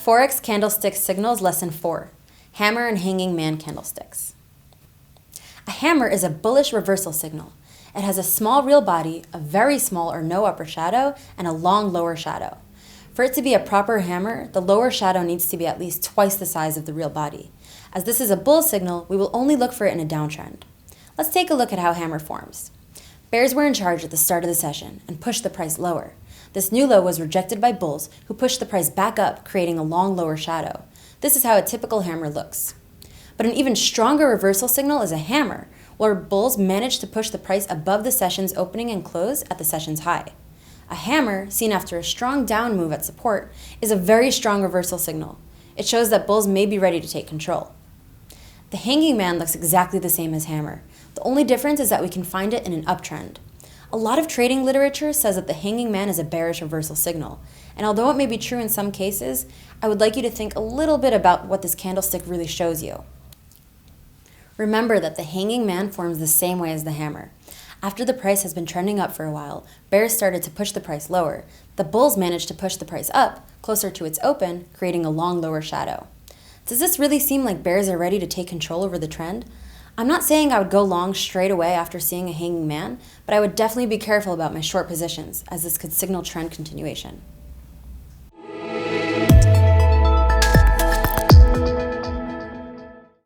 Forex Candlestick Signals Lesson 4, Hammer and Hanging Man Candlesticks. A hammer is a bullish reversal signal. It has a small real body, a very small or no upper shadow, and a long lower shadow. For it to be a proper hammer, the lower shadow needs to be at least twice the size of the real body. As this is a bull signal, we will only look for it in a downtrend. Let's take a look at how hammer forms. Bears were in charge at the start of the session and pushed the price lower. This new low was rejected by bulls, who pushed the price back up, creating a long lower shadow. This is how a typical hammer looks. But an even stronger reversal signal is a hammer, where bulls managed to push the price above the session's opening and close at the session's high. A hammer, seen after a strong down move at support, is a very strong reversal signal. It shows that bulls may be ready to take control. The hanging man looks exactly the same as hammer. The only difference is that we can find it in an uptrend. A lot of trading literature says that the hanging man is a bearish reversal signal, and although it may be true in some cases, I would like you to think a little bit about what this candlestick really shows you. Remember that the hanging man forms the same way as the hammer. After the price has been trending up for a while, bears started to push the price lower. The bulls managed to push the price up, closer to its open, creating a long lower shadow. Does this really seem like bears are ready to take control over the trend? I'm not saying I would go long straight away after seeing a hanging man, but I would definitely be careful about my short positions, as this could signal trend continuation.